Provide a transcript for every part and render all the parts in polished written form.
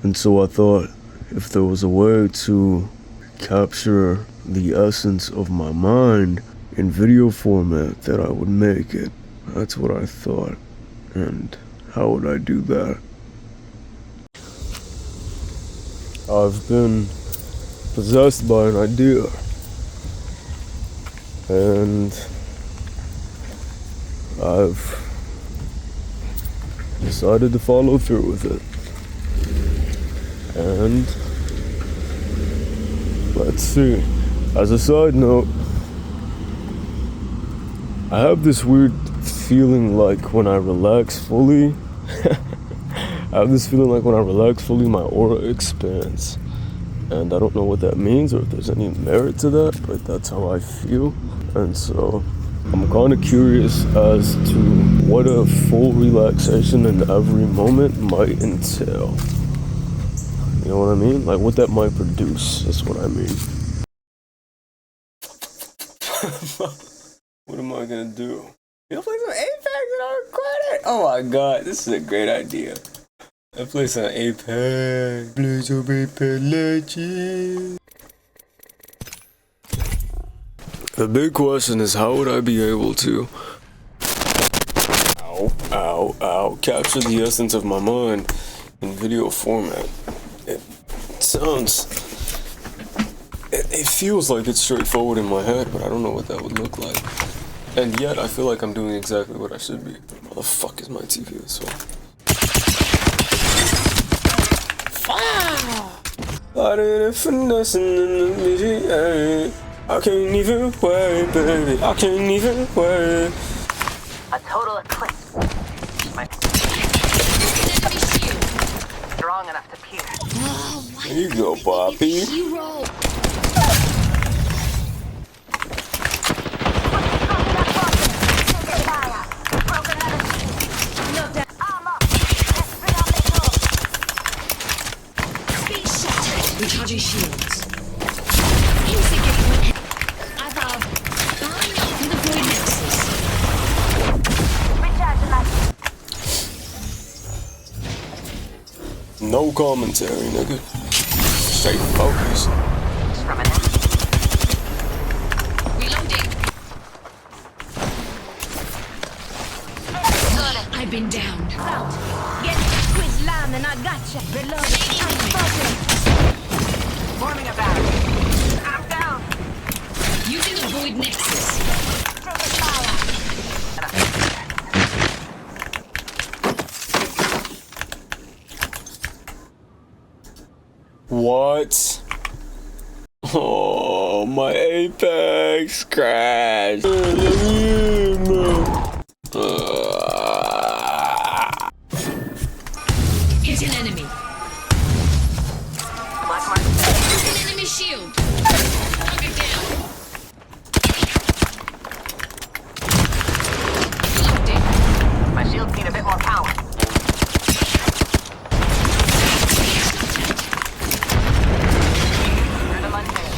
And so I thought if there was a way to capture the essence of my mind in video format that I would make it. That's what I thought. And how would I do that? I've been possessed by an idea. And I've decided to follow through with it. And let's see. As a side note, I have this weird feeling like when I relax fully, my aura expands. And I don't know what that means or if there's any merit to that, but that's how I feel. And so I'm kind of curious as to what a full relaxation in every moment might entail. You know what I mean? Like what that might produce, that's what I mean. What am I gonna do? You play some Apex and I'll record it? Oh my god, this is a great idea. I play some Apex. Play some Apex Legends. The big question is, how would I be able to capture the essence of my mind in video format? It feels like it's straightforward in my head, but I don't know what that would look like. And yet, I feel like I'm doing exactly what I should be. How the fuck is my TV this way? I didn't finesse in the music. I can't even wait, baby. I can't even wait. A total eclipse. Strong enough to pierce. There you go, Poppy. Recharging shields. The void nexus. No commentary, nigga. Straight focus. Reloading. I've been downed. Get quiz line and I gotcha. Reloading. Forming a battery. I'm down. Using the void nexus. What? Oh, my Apex crashed. Hit an enemy. Black mark. Hit an enemy shield. Target down. Reloading. My shields need a bit more power. Through the mud veil.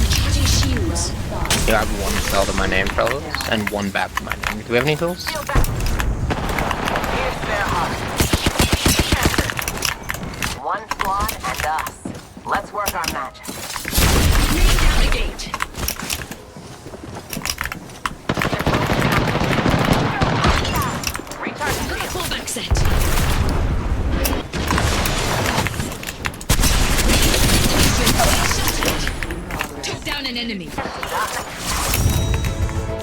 Recharging shields. You have one spell to my name, fellas, and one back to my name. Do we have any tools? Shield back. Here's their heart. One squad and us. Let's work our magic. Bring down the gate. Recharge Got a shield. fallback set. Took down an enemy.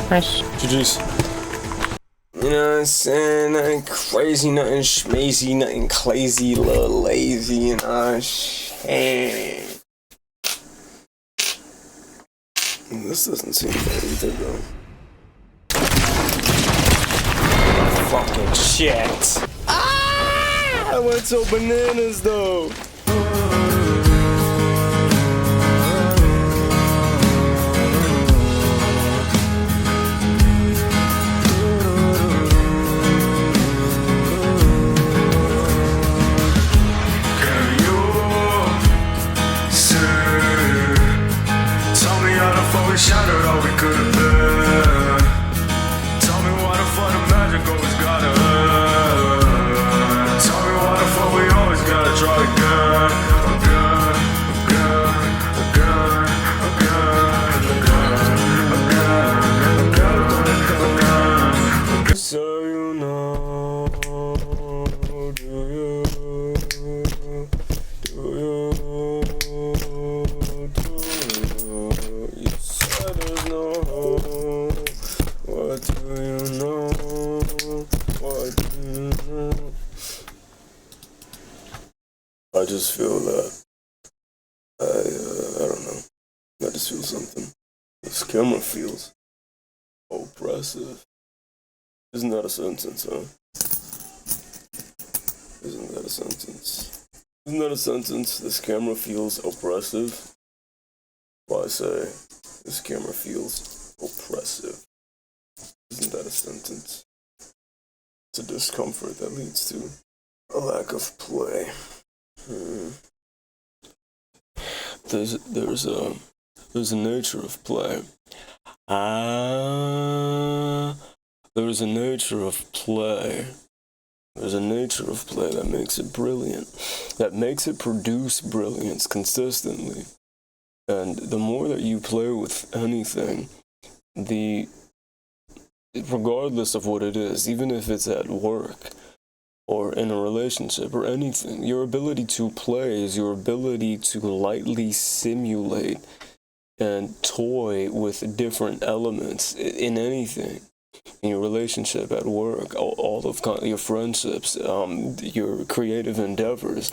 Nice. GG's. You know what I'm saying? Nothing crazy, nothing schmazy, nothing clazy, little lazy, you know what I'm saying? This doesn't seem bad either, though. Fucking shit. Ah! I went so bananas, though. Shattered all we could have been. Tell me what you know? What do you know? I just feel that I don't know. I just feel something. This camera feels oppressive. Isn't that a sentence, huh? Isn't that a sentence? Isn't that a sentence? This camera feels oppressive. Well, I say, this camera feels oppressive. Isn't that a sentence? It's a discomfort that leads to a lack of play. There's a nature of play. There's a nature of play. There's a nature of play that makes it brilliant, that makes it produce brilliance consistently. And the more that you play with anything, regardless of what it is, even if it's at work or in a relationship or anything, your ability to play is your ability to lightly simulate and toy with different elements in anything. In your relationship, at work, all of your friendships, your creative endeavors,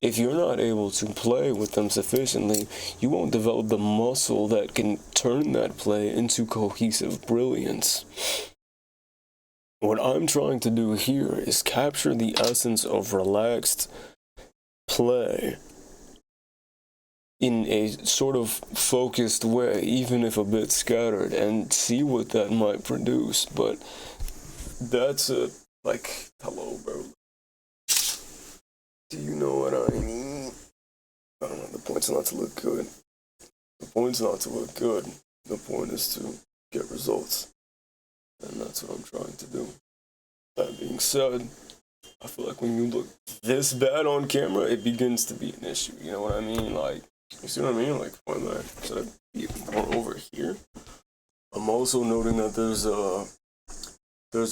if you're not able to play with them sufficiently, you won't develop the muscle that can turn that play into cohesive brilliance. What I'm trying to do here is capture the essence of relaxed play in a sort of focused way, even if a bit scattered, and see what that might produce. But that's it. Like, hello, bro. Do you know what I mean? I don't know, the point's not to look good. The point's not to look good. The point is to get results. And that's what I'm trying to do. That being said, I feel like when you look this bad on camera, it begins to be an issue. You know what I mean? Like, you see what I mean? Like, when I should I be more over here? I'm also noting that there's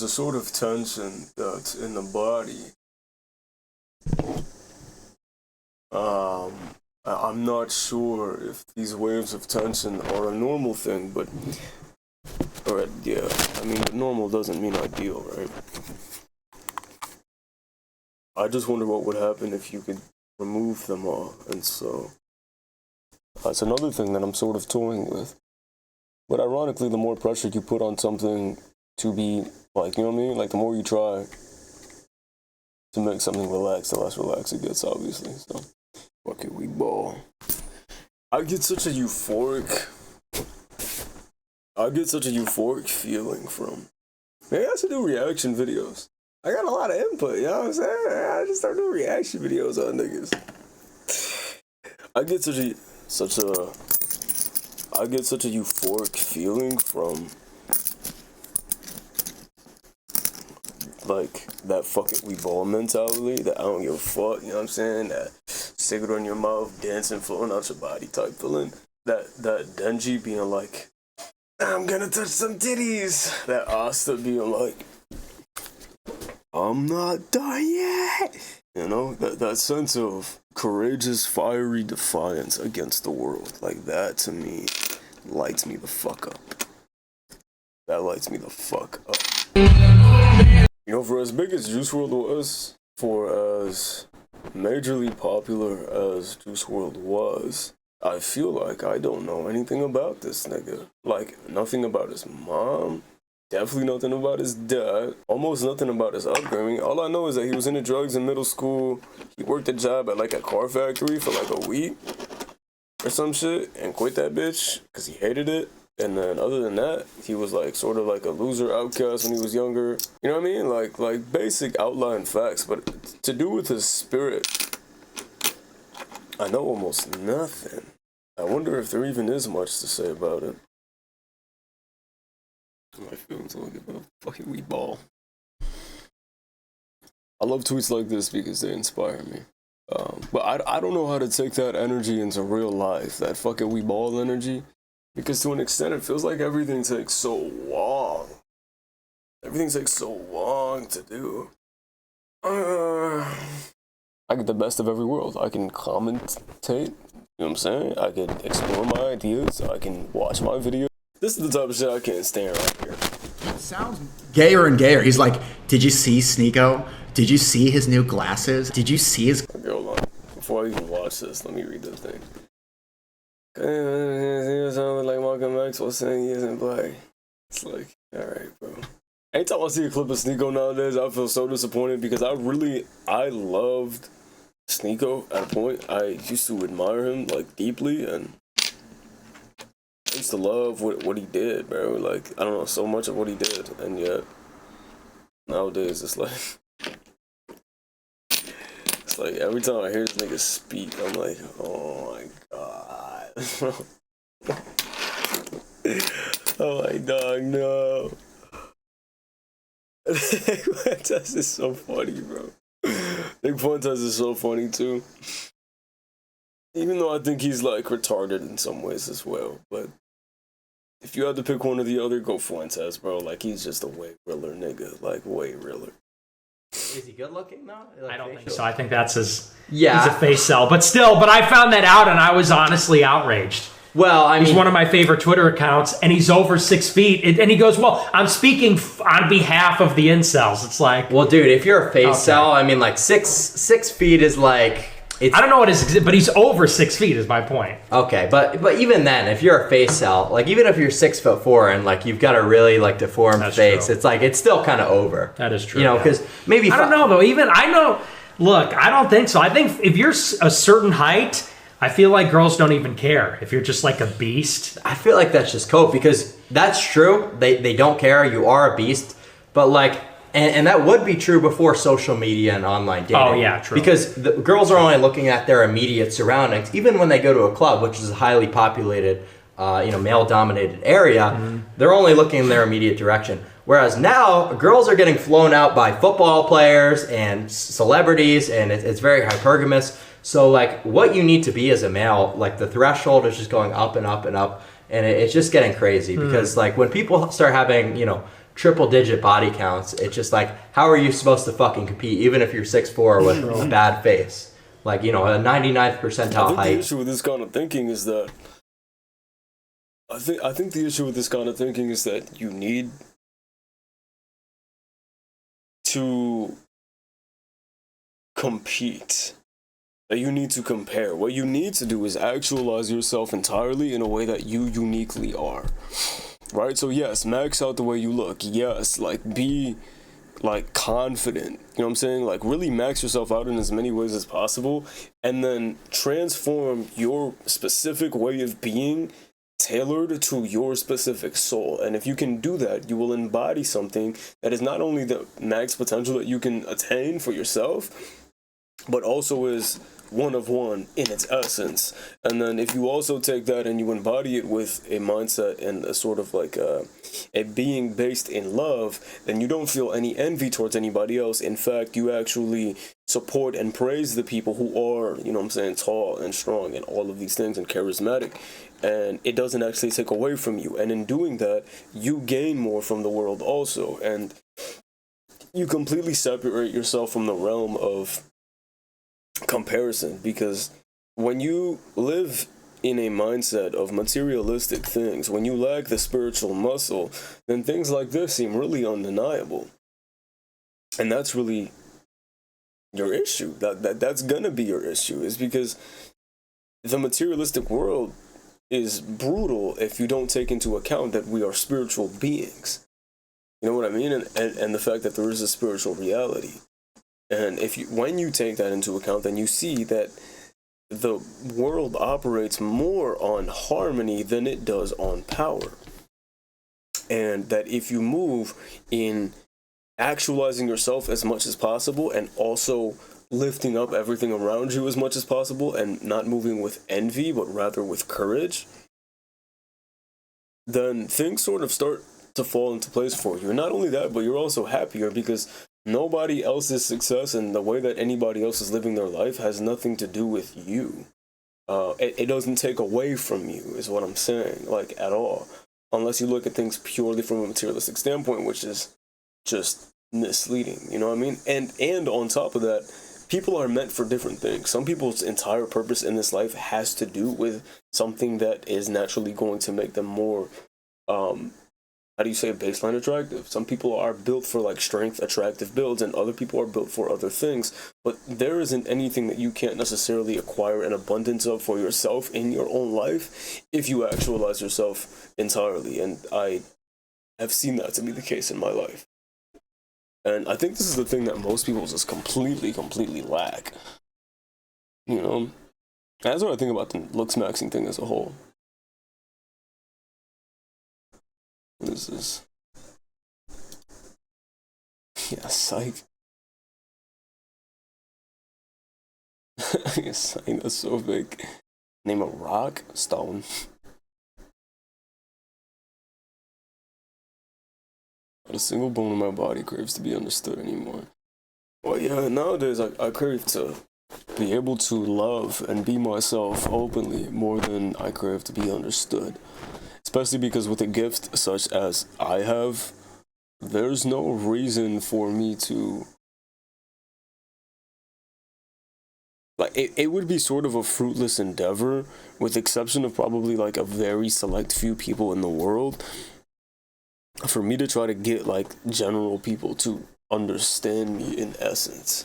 a sort of tension that's in the body. I'm not sure if these waves of tension are a normal thing, but yeah, I mean, normal doesn't mean ideal, right? I just wonder what would happen if you could remove them all, and so that's another thing that I'm sort of toying with. But ironically, the more pressure you put on something to be, like, you know what I mean? Like, the more you try to make something relaxed, the less relaxed it gets, obviously. So, fuck it, we ball. I get such a euphoric feeling from, maybe I should do reaction videos. I got a lot of input, you know what I'm saying? I just start doing reaction videos on niggas. I get such a euphoric feeling from, like, that fuck it, we ball mentality, that I don't give a fuck, you know what I'm saying? That cigarette in your mouth, dancing, flowing out your body type feeling. That Denji being like, I'm gonna touch some titties. That Asta being like, I'm not done yet. You know, that sense of courageous, fiery defiance against the world. Like, that, to me, lights me the fuck up. That lights me the fuck up. You know, for as big as Juice WRLD was, for as majorly popular as Juice WRLD was, I feel like I don't know anything about this nigga. Like, nothing about his mom. Definitely nothing about his dad. Almost nothing about his upbringing. All I know is that he was into drugs in middle school. He worked a job at like a car factory for like a week or some shit and quit that bitch because he hated it. And then other than that, he was like sort of like a loser outcast when he was younger. You know what I mean? Like basic outline facts. But to do with his spirit, I know almost nothing. I wonder if there even is much to say about it. My feelings a little bit about fucking we ball. I love tweets like this because they inspire me. But I don't know how to take that energy into real life, that fucking we ball energy, because to an extent it feels like everything takes so long. Everything takes so long to do. I get the best of every world. I can commentate, you know what I'm saying? I can explore my ideas, I can watch my videos. This is the type of shit I can't stand right here. sounds gayer and gayer. He's like, did you see Sneeko? Did you see his new glasses? Did you see his... Okay, hold on. Before I even watch this, let me read this thing. It sounded like Malcolm X was saying he isn't black. It's like, alright, bro. Anytime I see a clip of Sneeko nowadays, I feel so disappointed because I loved Sneeko at a point. I used to admire him, like, deeply, and I used to love what he did, bro. Like, I don't know, so much of what he did, and yet, nowadays, it's like... Like, every time I hear this nigga speak, I'm like, oh my god. Oh my dog, no. Fuentes is so funny, bro. Nick Fuentes is so funny too. Even though I think he's like retarded in some ways as well. But if you had to pick one or the other, go Fuentes, bro. Like, he's just a way realer nigga. Like, way realer. Is he good looking though? Like, I don't think so. I think that's his. Yeah, he's a face sell, but I found that out and I was honestly outraged. Well, I mean, he's one of my favorite Twitter accounts, and he's over 6 feet, and he goes, "Well, I'm speaking on behalf of the incels." It's like, well, dude, if you're a face sell, I mean, like 6 feet is like. I don't know what his, but he's over 6 feet. Is my point. Okay, but even then, if you're a face sell, like even if you're 6'4" and like you've got a really like deformed face, it's like it's still kind of over. That is true. You know, because maybe I don't know though. Even I know. Look, I don't think so. I think if you're a certain height, I feel like girls don't even care if you're just like a beast. I feel like that's just cope because that's true. They don't care. You are a beast, but like. And that would be true before social media and online dating. Oh, yeah, true. Because the girls are only looking at their immediate surroundings. Even when they go to a club, which is a highly populated, male-dominated area, they're only looking in their immediate direction. Whereas now, girls are getting flown out by football players and celebrities, and it's very hypergamous. So, like, what you need to be as a male, like, the threshold is just going up and up and up, and it's just getting crazy. Because, like, when people start having, triple-digit body counts, it's just like, how are you supposed to fucking compete, even if you're 6'4" with a bad face? Like, a 99th percentile height. The issue with this kind of thinking is that I think the issue with this kind of thinking is that you need to compete. That you need to compare. What you need to do is actualize yourself entirely in a way that you uniquely are. Right? So yes, max out the way you look. Yes, like be like confident. You know what I'm saying? Like really max yourself out in as many ways as possible and then transform your specific way of being tailored to your specific soul. And if you can do that, you will embody something that is not only the max potential that you can attain for yourself, but also is one of one in its essence. And then if you also take that and you embody it with a mindset and a sort of like a being based in love, then you don't feel any envy towards anybody else. In fact, you actually support and praise the people who are, tall and strong and all of these things and charismatic. And it doesn't actually take away from you. And in doing that, you gain more from the world also. And you completely separate yourself from the realm of comparison, because when you live in a mindset of materialistic things, when you lack the spiritual muscle, then things like this seem really undeniable. And that's really your issue. That's gonna be your issue, is because the materialistic world is brutal if you don't take into account that we are spiritual beings. You know what I mean? And the fact that there is a spiritual reality. And when you take that into account, then you see that the world operates more on harmony than it does on power. And that if you move in actualizing yourself as much as possible and also lifting up everything around you as much as possible and not moving with envy, but rather with courage, then things sort of start to fall into place for you. And not only that, but you're also happier because nobody else's success and the way that anybody else is living their life has nothing to do with you. It doesn't take away from you, is what I'm saying, like at all. Unless you look at things purely from a materialistic standpoint, which is just misleading, you know what I mean? And on top of that, people are meant for different things. Some people's entire purpose in this life has to do with something that is naturally going to make them more how do you say, baseline attractive. Some people are built for like strength attractive builds, and other people are built for other things. But there isn't anything that you can't necessarily acquire an abundance of for yourself in your own life if you actualize yourself entirely. And I have seen that to be the case in my life. And I think this is the thing that most people just completely lack. You know? That's what I think about the looks maxing thing as a whole. What is this? Yeah, psych. Yeah, psych, that's so big. Name a rock? Stone. Not a single bone in my body craves to be understood anymore. Well, yeah, nowadays I crave to be able to love and be myself openly more than I crave to be understood. Especially because with a gift such as I have, there's no reason for me to... Like, it would be sort of a fruitless endeavor, with the exception of probably like a very select few people in the world, for me to try to get like general people to understand me in essence.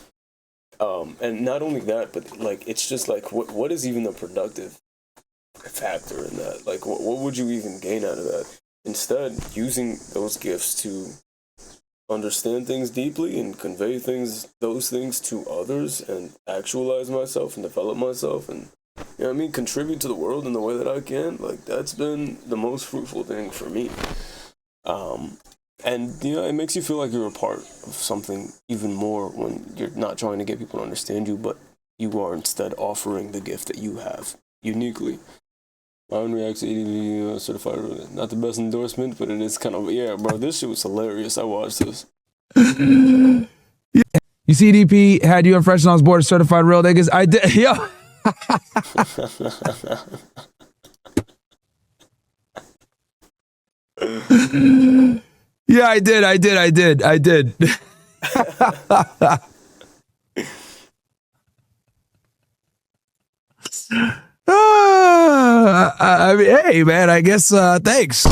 And not only that, but like, it's just like, what is even the productive factor in that? Like, what would you even gain out of that? Instead, using those gifts to understand things deeply and convey those things to others and actualize myself and develop myself and, you know what I mean, contribute to the world in the way that I can, like, that's been the most fruitful thing for me. And, you know, it makes you feel like you're a part of something even more when you're not trying to get people to understand you, but you are instead offering the gift that you have uniquely. My own reaction to certified, not the best endorsement, but it is kind of, yeah, bro, this shit was hilarious. I watched this. You see, EDP had you and Fresh on board certified real niggas. I did, yo. Yeah, I did. I mean, hey, man, I guess, thanks.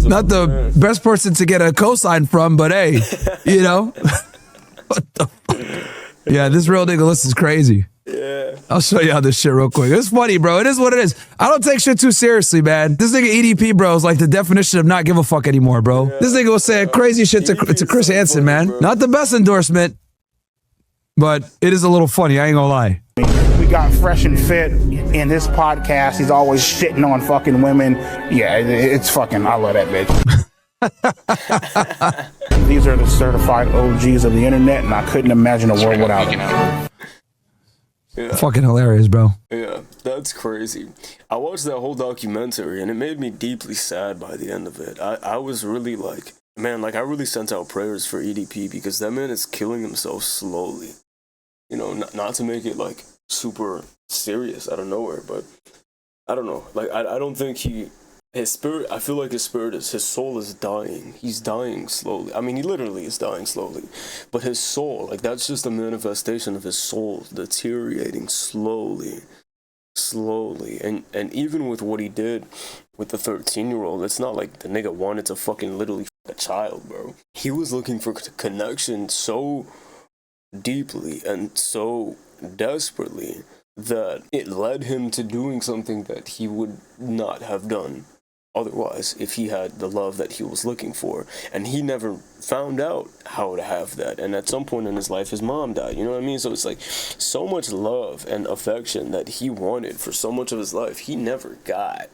Not the best person to get a cosign from, but hey, you know. What the fuck? Yeah, this real nigga list is crazy. Yeah. I'll show y'all this shit real quick. It's funny, bro. It is what it is. I don't take shit too seriously, man. This nigga EDP, bro, is like the definition of not give a fuck anymore, bro. Yeah. This nigga was saying crazy shit to Chris Hansen, man. Bro. Not the best endorsement, but it is a little funny. I ain't gonna lie. We got Fresh and Fit in this podcast. He's always shitting on fucking women. Yeah, it's fucking, I love that bitch. These are the certified OGs of the internet, and I couldn't imagine a world without them. Yeah. Fucking hilarious, bro. Yeah, that's crazy. I watched that whole documentary, and it made me deeply sad by the end of it. I was really like, man, like I really sent out prayers for EDP because that man is killing himself slowly. You know, not to make it like super serious out of nowhere, but I don't know. Like I don't think his spirit, I feel like his soul is dying. He's dying slowly. I mean, he literally is dying slowly. But his soul, like that's just a manifestation of his soul deteriorating slowly. And even with what he did with the 13-year-old, it's not like the nigga wanted to fucking literally fuck a child, bro. He was looking for connection so deeply and so desperately that it led him to doing something that he would not have done otherwise if he had the love that he was looking for. And he never found out how to have that. And at some point in his life, his mom died. You know what I mean? So it's like so much love and affection that he wanted for so much of his life, he never got.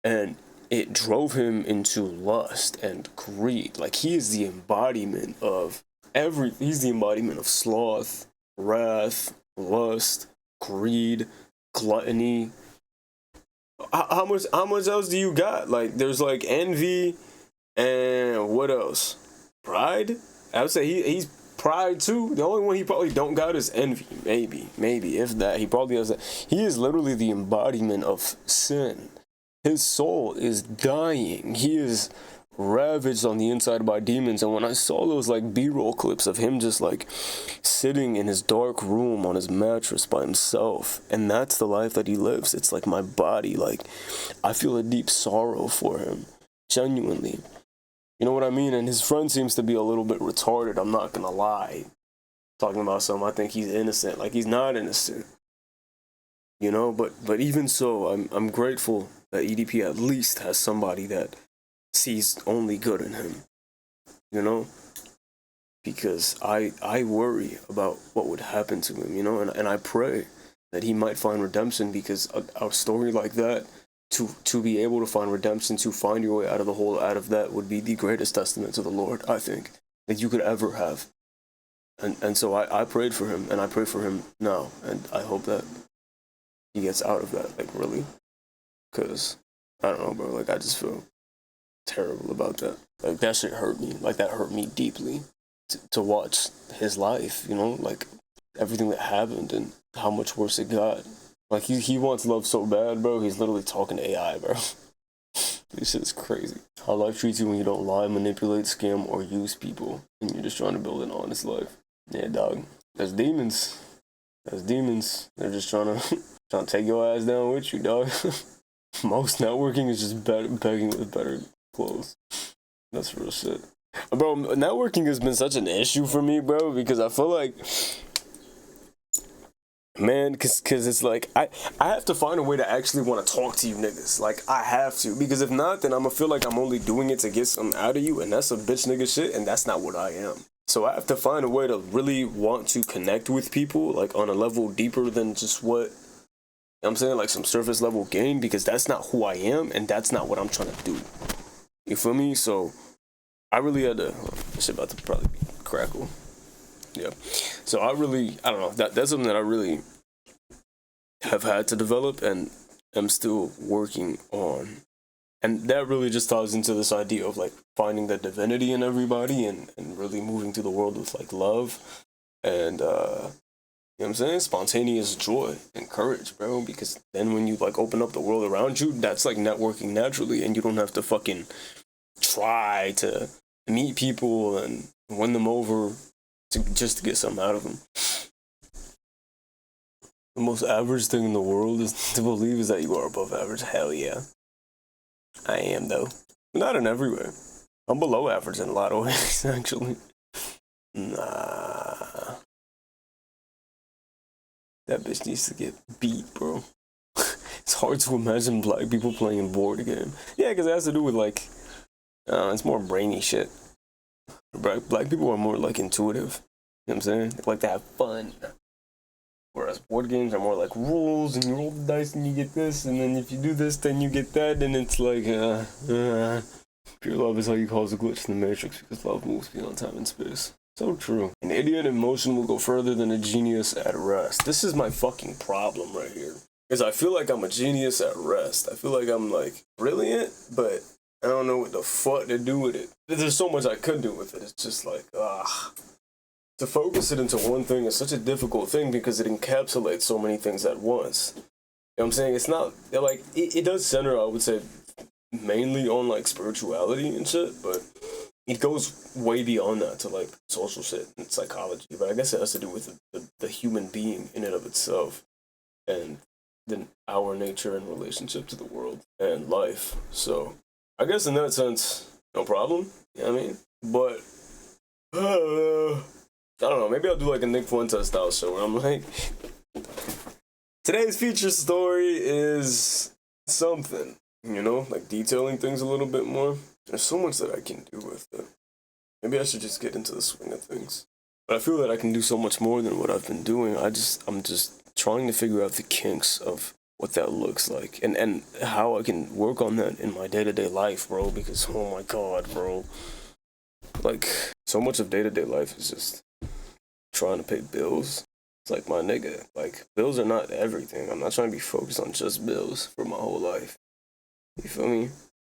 And it drove him into lust and greed. Like he is the embodiment of he's the embodiment of sloth, wrath, lust, greed, gluttony. How much else do you got? Like there's like envy and what else? Pride? I would say he's pride too. The only one he probably don't got is envy. Maybe if that. He probably has that. He is literally the embodiment of sin. His soul is dying. He is ravaged on the inside by demons. And when I saw those like B-roll clips of him just like sitting in his dark room on his mattress by himself, and that's the life that he lives, it's like my body, like I feel a deep sorrow for him Genuinely. You know what I mean? And his friend seems to be a little bit retarded, I'm not gonna lie. Talking about something, I think he's innocent. Like, he's not innocent. You know, but even so, I'm grateful that EDP at least has somebody that sees only good in him. You know? Because I worry about what would happen to him, you know, and I pray that he might find redemption, because a story like that, to be able to find redemption, to find your way out of the hole, out of that, would be the greatest testament to the Lord, I think, that you could ever have. And so I prayed for him, and I pray for him now, and I hope that he gets out of that, like, really. Because, I don't know, bro, like, I just feel terrible about that. Like, that shit hurt me. Like, that hurt me deeply. To watch his life, you know, like, everything that happened and how much worse it got. Like, he wants love so bad, bro, he's literally talking to AI, bro. This shit is crazy. How life treats you when you don't lie, manipulate, scam, or use people, and you're just trying to build an honest life. Yeah, dog. That's demons. That's demons. They're just trying to take your ass down with you, dog. Most networking is just begging with better clothes. That's real shit. Bro, networking has been such an issue for me, bro, because I feel like, man, because it's like, I have to find a way to actually want to talk to you niggas. Like, I have to, because if not, then I'm gonna feel like I'm only doing it to get something out of you, and that's some bitch nigga shit, and that's not what I am. So I have to find a way to really want to connect with people, like, on a level deeper than just what, you know what I'm saying, like some surface level game, because that's not who I am, and that's not what I'm trying to do. You feel me? So I really had to, this shit about to probably crackle. Yeah. So I don't know, that's something that I really have had to develop and am still working on. And that really just ties into this idea of, like, finding the divinity in everybody and really moving through the world with, like, love and, you know what I'm saying? Spontaneous joy and courage, bro. Because then when you, like, open up the world around you, that's, like, networking naturally, and you don't have to fucking try to meet people and win them over just to get something out of them. The most average thing in the world is to believe is that you are above average. Hell yeah. I am, though. Not in every way. I'm below average in a lot of ways, actually. Nah. That bitch needs to get beat, bro. It's hard to imagine black people playing a board game. Yeah, because it has to do with, like, it's more brainy shit. Black people are more, like, intuitive. You know what I'm saying? They like to have fun. Whereas board games are more like rules, and you roll the dice and you get this, and then if you do this, then you get that, and it's like, pure love is how you cause a glitch in the Matrix, because love moves beyond time and space. So true. An idiot in motion will go further than a genius at rest. This is my fucking problem right here. Because I feel like I'm a genius at rest. I feel like I'm, like, brilliant, but I don't know what the fuck to do with it. There's so much I could do with it. It's just like, to focus it into one thing is such a difficult thing because it encapsulates so many things at once. You know what I'm saying? It's not, like, it does center, I would say, mainly on, like, spirituality and shit, but it goes way beyond that to, like, social shit and psychology. But I guess it has to do with the human being in and of itself, and then our nature and relationship to the world and life. So I guess in that sense, no problem. You know what I mean? But I don't know, maybe I'll do like a Nick Fuentes style show where I'm like, today's feature story is something, you know, like detailing things a little bit more. There's so much that I can do with it. Maybe I should just get into the swing of things. But I feel that I can do so much more than what I've been doing. I'm just trying to figure out the kinks of what that looks like and how I can work on that in my day-to-day life, bro, because oh my god, bro. Like, so much of day-to-day life is just trying to pay bills. It's like, my nigga, like, bills are not everything. I'm not trying to be focused on just bills for my whole life. You feel me?